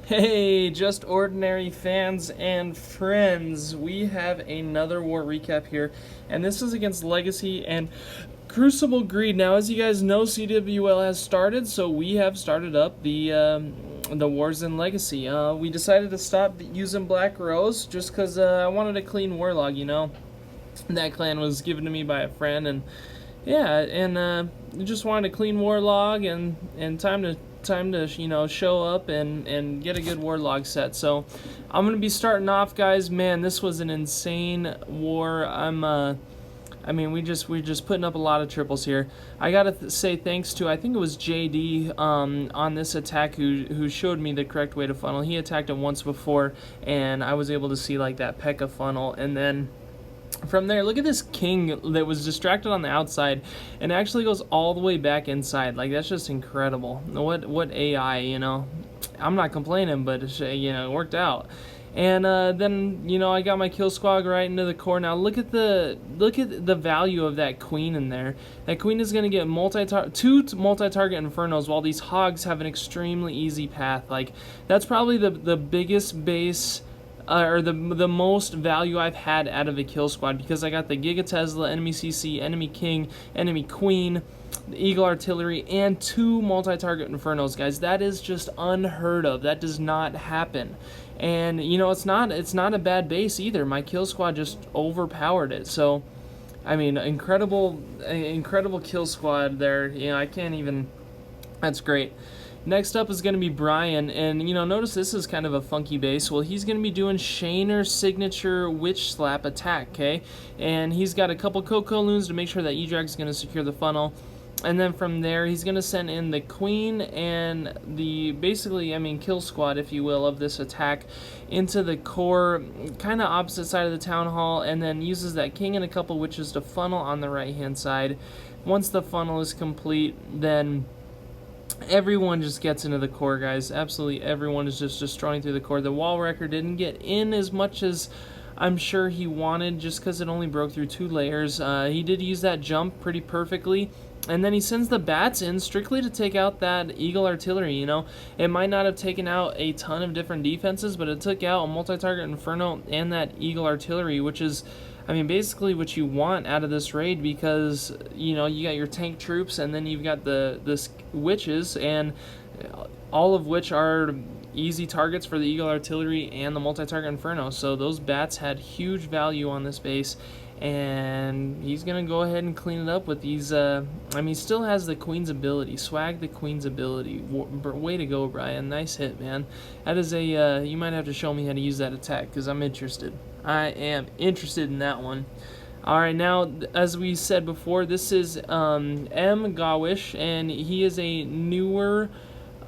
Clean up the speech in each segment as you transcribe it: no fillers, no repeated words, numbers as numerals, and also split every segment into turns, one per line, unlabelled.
Hey, just ordinary fans and friends. We have another war recap here, and this is against Legacy and Crucible Greed. Now, as you guys know, CWL has started, so we have started up the wars in Legacy. We decided to stop using Black Rose just because I wanted a clean Warlog. That clan was given to me by a friend, and yeah, and just wanted a clean Warlog and time to show up and get a good Warlog set. So I'm gonna be starting off, guys. Man, this was an insane war. We're just putting up a lot of triples here. I gotta say thanks to, I think it was JD on this attack who showed me the correct way to funnel. He attacked it once before, and I was able to see like that P.E.K.K.A funnel, and then from there, look at this king that was distracted on the outside and actually goes all the way back inside. Like, that's just incredible. What AI, I'm not complaining, but it worked out. And then I got my kill squad right into the core. Now look at the value of that queen in there. That queen is gonna get two multi-target infernos, while these hogs have an extremely easy path. Like, that's probably the biggest base. Or the most value I've had out of a kill squad, because I got the Giga Tesla, enemy CC, enemy King, enemy Queen, the Eagle Artillery, and 2 multi-target Infernos, guys. That is just unheard of. That does not happen. And it's not a bad base either. My kill squad just overpowered it. So incredible kill squad there. I can't even. That's great. Next up is going to be Brian, and notice this is kind of a funky base. Well, he's going to be doing Shaner's signature Witch Slap attack, okay? And he's got a couple Coco Loons to make sure that E-Drag's going to secure the funnel. And then from there, he's going to send in the Queen and the, kill squad, if you will, of this attack into the core, kind of opposite side of the Town Hall, and then uses that King and a couple Witches to funnel on the right-hand side. Once the funnel is complete, then everyone just gets into the core, guys. Absolutely everyone is just destroying through the core. The wall wrecker didn't get in as much as I'm sure he wanted, just because it only broke through 2 layers. He did use that jump pretty perfectly. And then he sends the bats in strictly to take out that Eagle Artillery, It might not have taken out a ton of different defenses, but it took out a multi-target Inferno and that Eagle Artillery, which is, basically what you want out of this raid, because, you got your tank troops, and then you've got the witches, and all of which are easy targets for the Eagle Artillery and the multi-target Inferno. So those bats had huge value on this base, and he's going to go ahead and clean it up with these, he still has the Queen's ability, swag the Queen's ability. Way to go, Brian. Nice hit, man. That is you might have to show me how to use that attack, because I'm interested. I am interested in that one. Alright, now, as we said before, this is MyWish, and he is a newer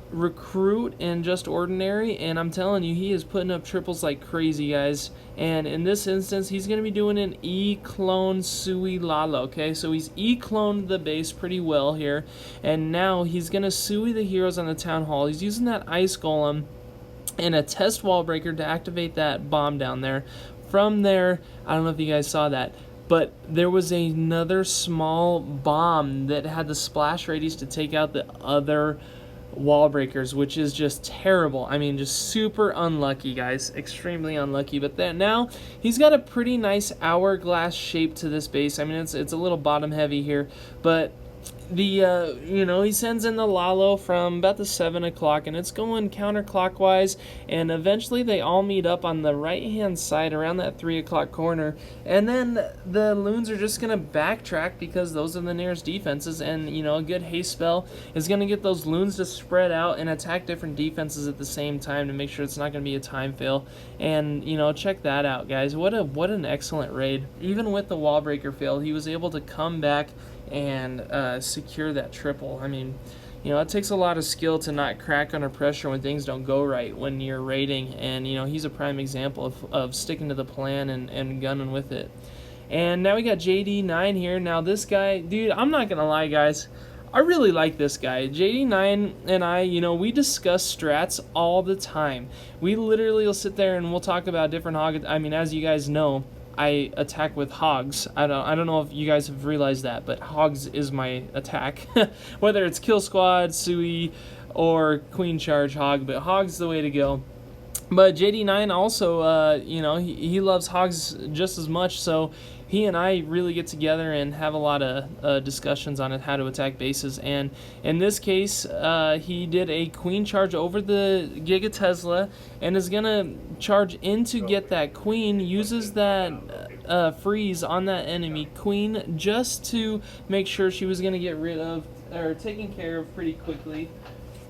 recruit in Just Ordinary, and I'm telling you, he is putting up triples like crazy, guys. And in this instance, he's going to be doing an E-clone Sui Lala, okay? So he's E-cloned the base pretty well here, and now he's going to Sui the heroes on the Town Hall. He's using that Ice Golem and a test wall breaker to activate that bomb down there. From there, I don't know if you guys saw that, but there was another small bomb that had the splash radius to take out the other wall breakers, which is just terrible. Just super unlucky, guys. Extremely unlucky. But then now he's got a pretty nice hourglass shape to this base. It's a little bottom heavy here, but the he sends in the Lalo from about the 7 o'clock, and it's going counterclockwise, and eventually they all meet up on the right hand side around that 3 o'clock corner, and then the loons are just gonna backtrack, because those are the nearest defenses, and a good haste spell is gonna get those loons to spread out and attack different defenses at the same time to make sure it's not gonna be a time fail. And check that out, guys. What an excellent raid. Even with the wall breaker fail, he was able to come back and secure that triple. It takes a lot of skill to not crack under pressure when things don't go right when you're raiding, and he's a prime example of sticking to the plan and gunning with it. And now we got JD9 here. Now this guy, dude, I'm not gonna lie, guys, I really like this guy. JD9 and I, we discuss strats all the time. We literally will sit there and we'll talk about different hog. As you guys know, I attack with hogs. I don't know if you guys have realized that, but hogs is my attack. Whether it's Kill Squad, Sui, or queen charge hog, but hog's the way to go. But JD9 also, you know, he loves hogs just as much, so he and I really get together and have a lot of discussions on how to attack bases. And in this case, he did a queen charge over the Giga Tesla and is going to charge in to get that queen, uses that freeze on that enemy queen just to make sure she was going to get rid of, or taken care of pretty quickly.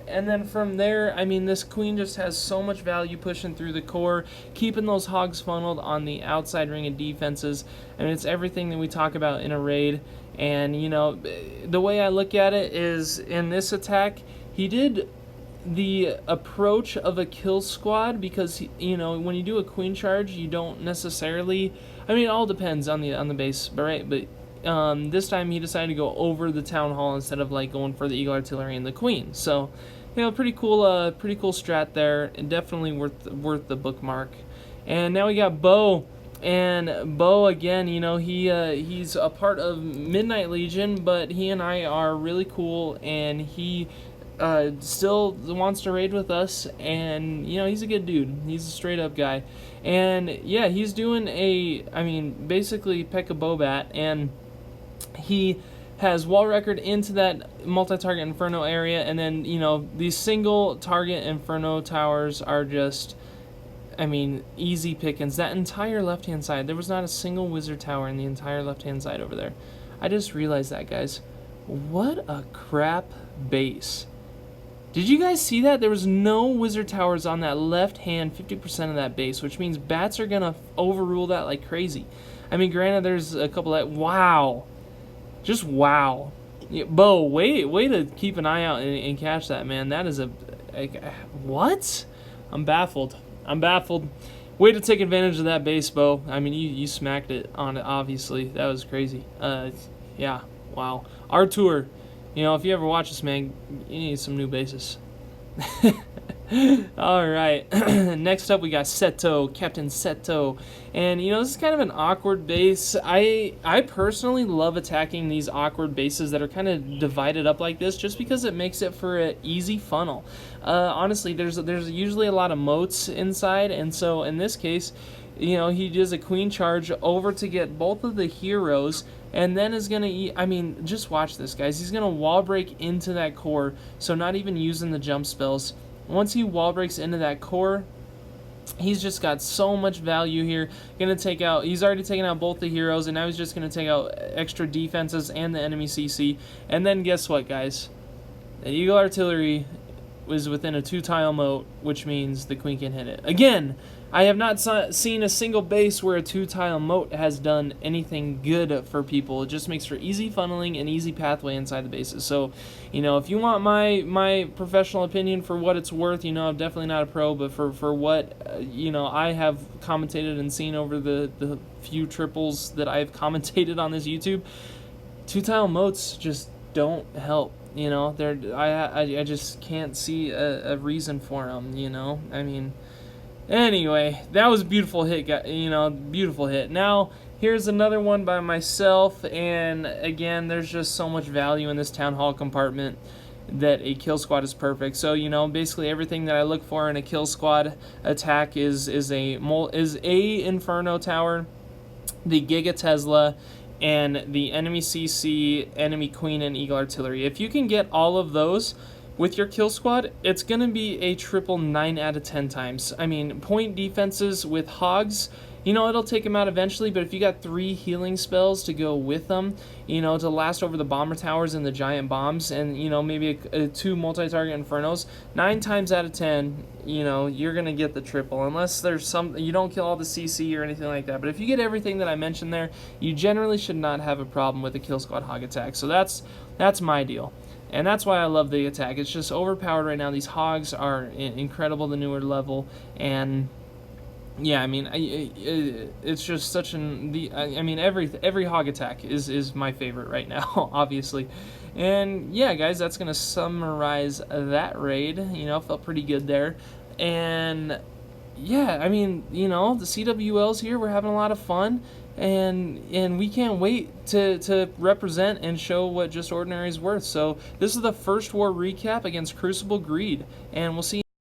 And then from there, I mean, this queen just has so much value pushing through the core, keeping those hogs funneled on the outside ring of defenses. I mean, it's everything that we talk about in a raid. And, you know, the way I look at it is in this attack, he did the approach of a kill squad because, you know, when you do a queen charge, you don't necessarily, I mean, it all depends on the base, right? But this time he decided to go over the town hall instead of like going for the eagle artillery and the queen. So, you know, pretty cool strat there, and definitely worth the bookmark. And now we got Bow, and Bow again, you know, he's a part of Midnight Legion, but he and I are really cool, and he still wants to raid with us, and you know, he's a good dude. He's a straight up guy, and yeah, he's doing basically P.E.K.K.A. Bobat, and he has wall record into that multi-target Inferno area, and then, you know, these single target Inferno towers are just, I mean, easy pickings. That entire left-hand side, there was not a single wizard tower in the entire left-hand side over there. I just realized that, guys. What a crap base. Did you guys see that? There was no wizard towers on that left-hand 50% of that base, which means bats are going to overrule that like crazy. I mean, granted, there's a couple that, wow. Just wow. Yeah, Bo, way to keep an eye out and catch that, man. That is what? I'm baffled. Way to take advantage of that base, Bo. I mean, you smacked it on it, obviously. That was crazy. Yeah, wow. Artur, you know, if you ever watch this, man, you need some new bases. Alright, next up we got Seto, Captain Seto, and you know, this is kind of an awkward base. I personally love attacking these awkward bases that are kind of divided up like this, just because it makes it for an easy funnel. Honestly, there's usually a lot of moats inside, and so in this case, you know, he does a queen charge over to get both of the heroes, and then is going to, I mean, just watch this, guys. He's going to wall break into that core, so not even using the jump spells. Once he wall breaks into that core, he's just got so much value here. Gonna take out, he's already taken out both the heroes, and now he's just gonna take out extra defenses and the enemy CC. And then guess what, guys? The Eagle Artillery was within a 2-tile moat, which means the queen can hit it. Again, I have not seen a single base where a 2-tile moat has done anything good for people. It just makes for easy funneling and easy pathway inside the bases. So, you know, if you want my professional opinion for what it's worth, you know, I'm definitely not a pro, but for what, you know, I have commentated and seen over the few triples that I've commentated on this YouTube, 2-tile moats just don't help. You know, I just can't see a reason for them, you know. I mean, anyway, that was a beautiful hit, you know, beautiful hit. Now, here's another one by myself, and again, there's just so much value in this Town Hall compartment that a kill squad is perfect. So, you know, basically everything that I look for in a kill squad attack is a Inferno Tower, the Giga Tesla, and the enemy CC, enemy Queen, and Eagle Artillery. If you can get all of those with your kill squad, it's going to be a triple 9 out of 10 times. I mean, point defenses with hogs, you know, it'll take them out eventually, but if you got 3 healing spells to go with them, you know, to last over the bomber towers and the giant bombs, and, you know, maybe 2 multi-target infernos, 9 times out of 10, you know, you're going to get the triple, unless there's some, you don't kill all the CC or anything like that. But if you get everything that I mentioned there, you generally should not have a problem with a kill squad hog attack. So that's my deal. And that's why I love the attack. It's just overpowered right now. These hogs are incredible, the newer level, and yeah, I mean, it's just such an I mean, every hog attack is my favorite right now, obviously. And yeah, guys, that's gonna summarize that raid. You know, felt pretty good there, and yeah, I mean, you know, the CWLs here, we're having a lot of fun. and we can't wait to represent and show what Just Ordinary is worth. So this is the first war recap against Crucible Greed, and we'll see